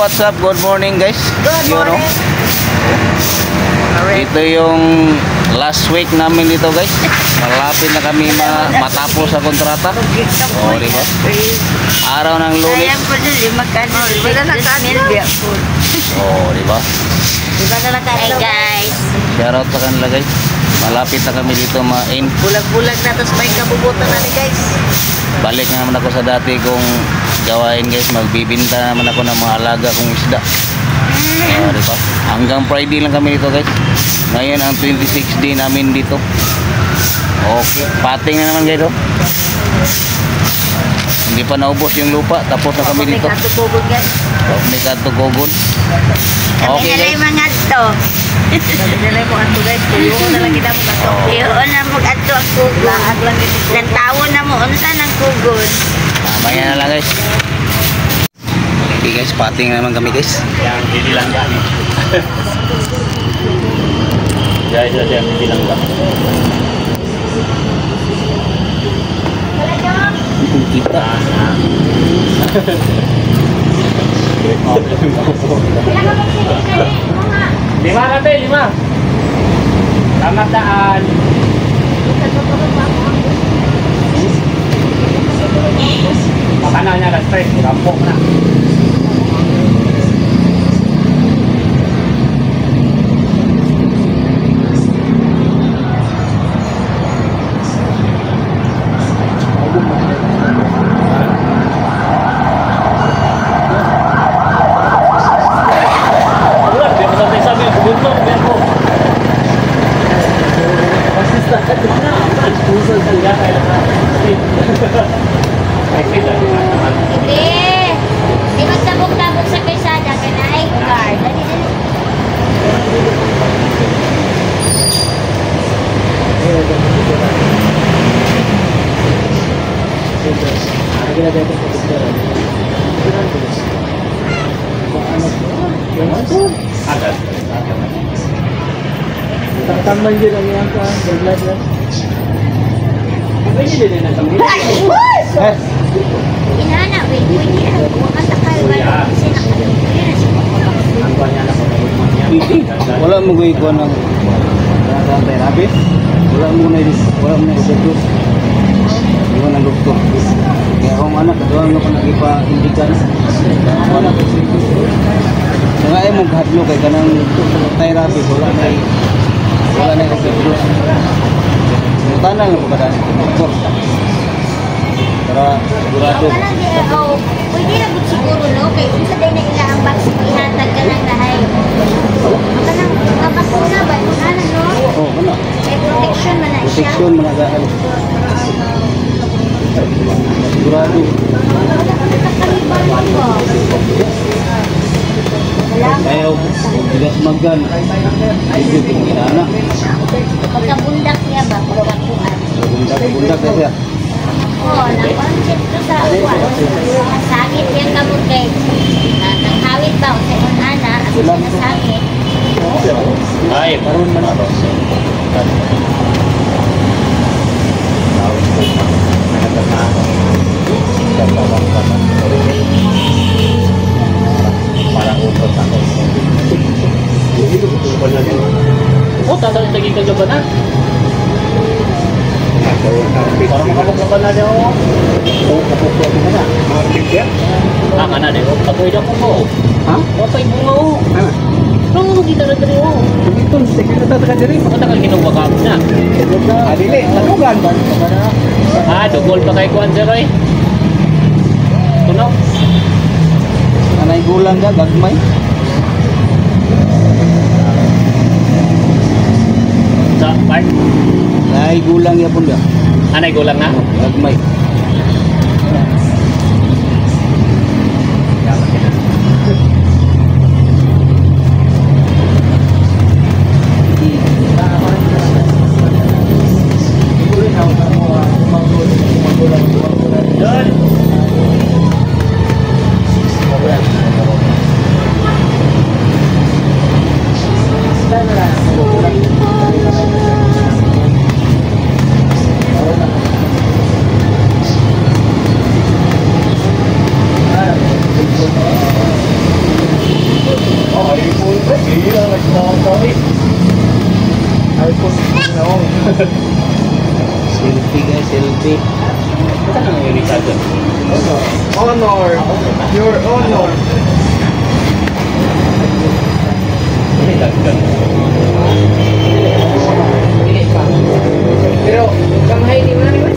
what's up? Good morning guys. Good morning. Ito yung last week namin dito guys. Malapit na kami matapos sa kontrata. Oh, di ba? Araw ng Lunes. Oh, di ba? Hey guys. Shoutout sa kanila guys. Malapit na kami dito ma-in. Bulag-bulag na, tapos may kabubutan na ni guys. Balik na naman ako sa dati kong gawain guys. Magbibinta naman ako ng mga alaga kong isda. Diba? Hanggang Friday lang kami dito guys. Ngayon ang 26th day namin dito. Okay, pating na naman guys. Hindi pa naubos yung lupa. Tapos na kami dito. May katugogon. Okay guys. Mga to. Nalay mo ato guys. Tuyo na lang kita mo ato. Tuyo na mo ato ang kugon. Nagtawon na mo unsa ng kugon. Mamaya na lang guys. Okay guys, pating naman kami guys. Yang dibilang kami. Ya, itu yang dibilang kami. Kita. Lima natin, 5. Tamat daan. Makanannya alas 3, rampok na. Di magtabog-tabog sa kalsada kay na ay guard. Tambal din ang iyang ka, blood lang. Pwede din ang tambal. Inana, wait, pwede na. Makatakal ba na? Kasi Wala mo gawin ko ng therapy. Wala mo na doktor. Wala ng doktor. Kaya akong anak, kaduhan nga pa nag-ipa-indikan. Wala ko siya. Nga ay mong kahadlo kay kanang therapy. Wala na yung doktor. Tanang lang po kadaan ng doktor. Para sigurado. pwede na good siguro, no? Kaya kung sa day na ilang vaccine, ihatag ka ng lahay. Maka nang kapasuna ba? Ano, no? Oo, ano? May protection man na siya. Protection, mga gaan. Sigurado. Wala ka nakakaliban mo ba? Ayaw, bigas maggan. Hindi ko kinana. Pagkabundak niya ba? Pagkakuan. Bundak na siya. Oo, napansit ko sa uwan. Nasangit yung kabut kay nanghawit ba o sa unana at nasangit. Ay, Karoon man ako. parang utot ako. Oh, tatawag lagi ka ba na? Parang makapaglaban na daw. Oo, kapag ko na. Mga Ah, kana din. Ako ito ko. ha? Patay bunga o. Ano? No, kita na diri o. Ito, secret na taga diri. Ako tagal ginuwa ka na. Adili, tanugan ba? Ah, dugol pa kay kuan sir oy. Tunaw. Anay gulang ka, gagmay. Sa part. Anay gulang ya pun dah. Anay gulang na. Gagmay. Selfie guys, selfie. Saan ang yung Ricardo? Honor. Your honor. Dili pa. Pero kamay di man ni.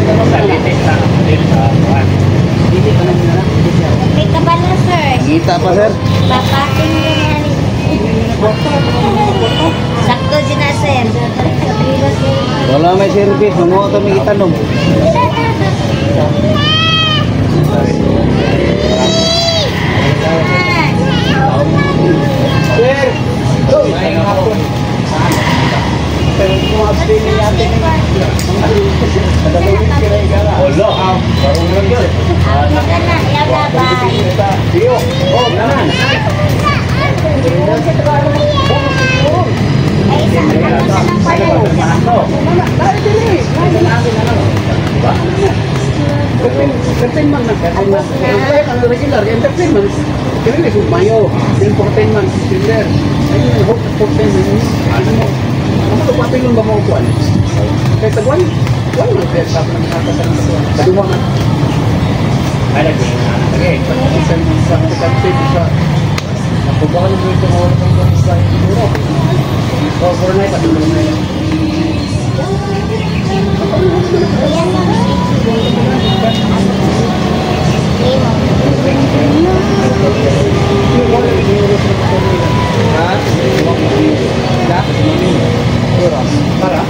Sa litis sa kuwan. Hindi ka lang nila. May kabalo, sir. Kita pa sir. Papakin nyo yan. Sakto din na, sir. Wala may service, mamuha kami itanong. Sir. Ay hapon. Pero kung abstain ni ate Olo. Barong lang yun. Dio. Oh, naman. Entertainment man, ang regular entertainment. Kaya ni sumayo, entertainment dinner. Ay ni hope entertainment. Ano mo? Ano to papilon ba mo kuan? Kaya tagwan, wala man kaya sa nakakasal sa kuan. Kaduwa na. Ay, naging Sa sa nakubahan mo ito mo ng sa siguro. Overnight at overnight. Para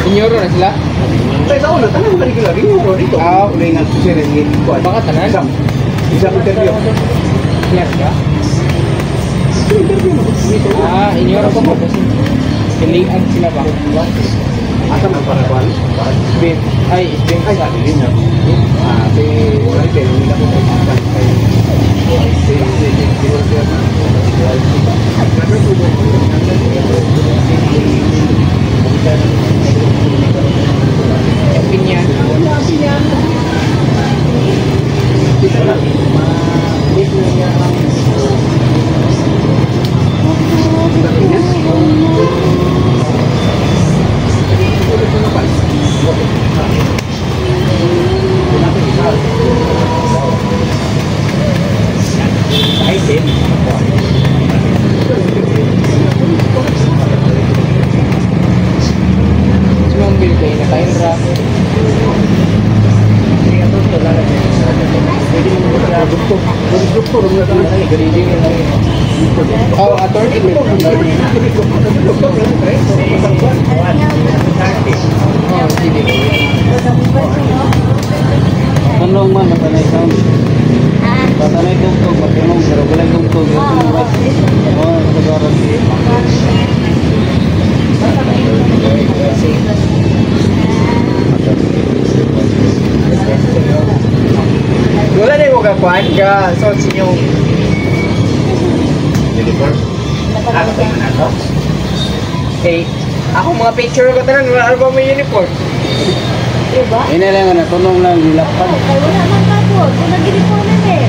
Inyoro na sila? Ay, taon na, tanang regular. Inyoro dito. Ah, ulay nga si Sir. Baka tanan? Isang interview. Yes ka? Ah, inyoro ko po. Pilihan sila ba? Asa man para kuan? Spain. Ay, Spain. Ay, sa din na. Ah, si Rafael nila ko kay Oh, attorney. Tanong man, matanay sound. Matanay tugtog, matinong, pero walay tugtog. Oh, kagaran. Wala na yung kakuan ka. So, sinyo. Okay. Ako mga picture ko tanan, wala ba may uniform? Diba? Ini lang na tunong lang nilapan. Ay, wala man ka po. Kung nag-uniform na eh.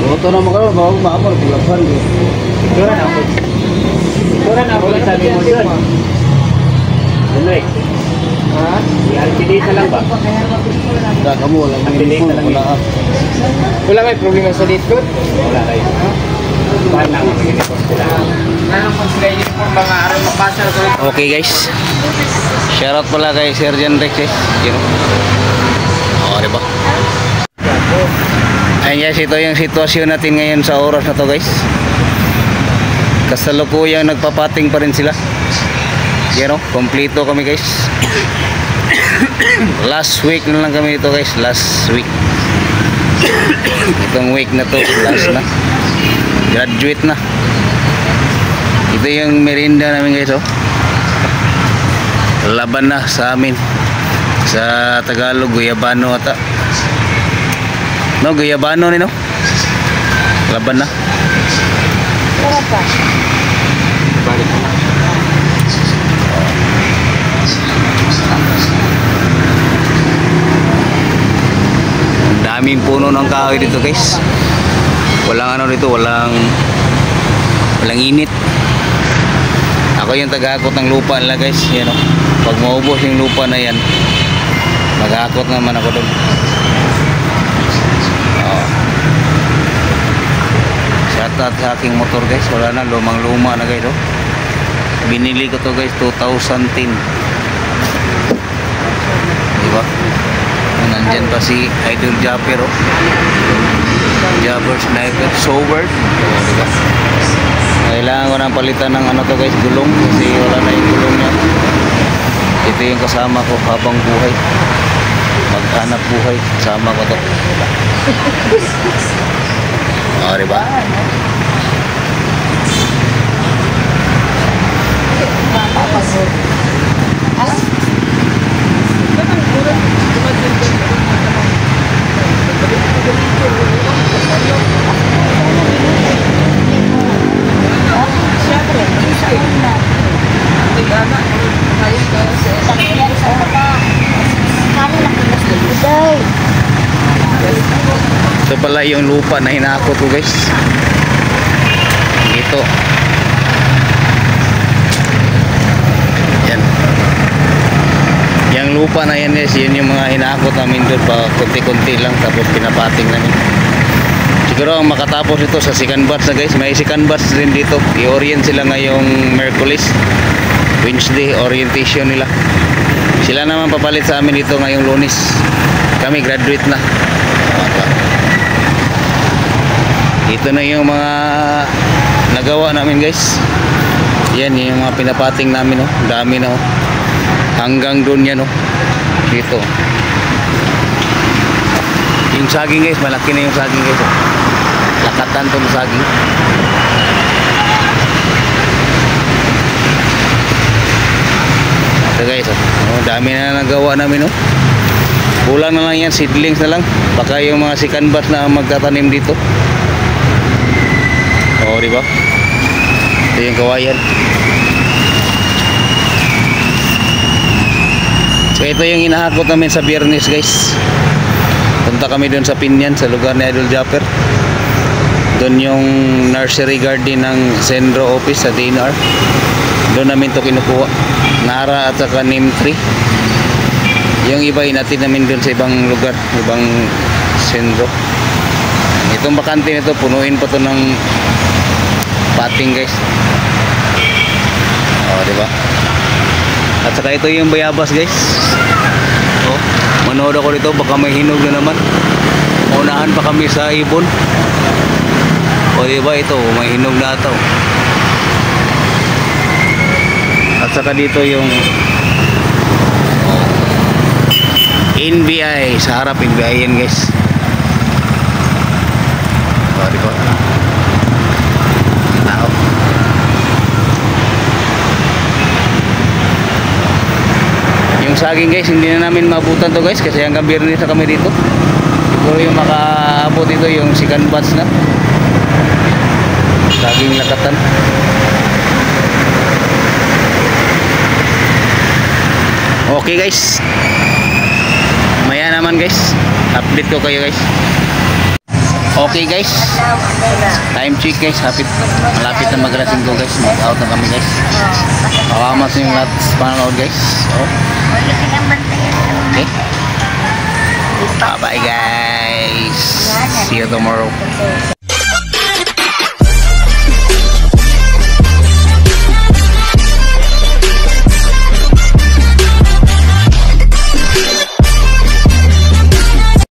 Boto na magkaroon, bago maamor, nilapan. Ituran ako. Ituran ako sabi mo yun. Tuloy. Ha? RTD na lang ba? Wala ka mo, wala mo Update na lang wala ka. Wala may problema sa dito? Wala kayo. Bahan lang ang uniform sila. Nanong kung sila uniform mga araw mapasal ko. Okay guys, shoutout pala kay Sir Jan Rex eh. Yun. Oo, diba? Ayun guys, ito yung sitwasyon natin ngayon sa oras na to guys. Kasalukuyang nagpapating pa rin sila. Yan o, kompleto kami guys. Last week na lang kami ito guys, last week. Itong week na to, last na. Graduate na. Ito yung merienda namin guys oh. Laban na sa amin. Sa Tagalog, Guyabano ata. No, gayabano ni no. Laban na. Tara pa. Balik mo. Daming puno ng kahoy dito, guys. Walang ano dito, walang init. Ako yung taga-akot ng lupa nila, guys. Yan o. Pag maubos yung lupa na yan, mag-akot naman ako doon. Shout out sa aking motor, guys. Wala na, lumang-luma na, guys. Binili ko to, guys, 2010. Diba? Nandyan pa si Idol Japper, oh. Japper Sniper Sober. Diba? Kailangan ko nang palitan ng ano to, guys, gulong, kasi wala na yung gulong niya. Ito yung kasama ko habang buhay, maghanap buhay, kasama ko to. Oh, diba? Ito pala yung lupa na hinakot ko, guys. Ito. Yan. Yung lupa na yan, guys, yun yung mga hinakot namin doon pa konti-konti lang, tapos pinapating namin. Siguro ang makatapos ito sa second batch na, guys. May second batch din dito. I-orient sila ngayong Merkulis, Wednesday, orientation nila. Sila naman papalit sa amin dito ngayong Lunes. Kami graduate na. Ito na yung mga nagawa namin, guys. Yan yung mga pinapating namin, oh. Dami na, oh. Hanggang doon yan, oh. Dito. Yung saging, guys, malaki na yung saging, guys, oh. Lakatan to ng saging. Ito, guys, oh. Dami na nagawa namin, oh. Kulang na lang yan, seedlings na lang. Baka yung mga second batch na magtatanim dito. Oo, diba? Ito yung kawayan. So ito yung inahakot namin sa Biyernes, guys. Punta kami doon sa Pinyan, sa lugar ni Idol Japper. Doon yung nursery garden ng Sendro office sa DNR. Doon namin to kinukuha. Nara at saka Neem tree. Yung iba inatid namin doon sa ibang lugar, ibang Sendro. Itong bakante nito, punuin pa to ng pating, guys. Oh, diba? At saka ito yung bayabas, guys. Oh, manood ako dito, baka may hinog na naman. Unahan pa kami sa ibon. O, diba? Ito, may hinog na ito. At saka dito yung NBI, sa harap NBI yan, guys. Oh, diba? Tao. Yung saging, guys, hindi na namin mabutan to, guys, kasi hanggang Biyernes na kami dito. Siguro yung makaabot dito yung second batch na saging lakatan. Okay, guys, maya naman, guys, update ko kayo, guys. Okay, guys, time check, guys. Malapit na mag-alas 5, guys. Mag-out na kami, guys. Salamat sa yung lahat sa panonood, guys. Okay, bye bye, guys. See you tomorrow.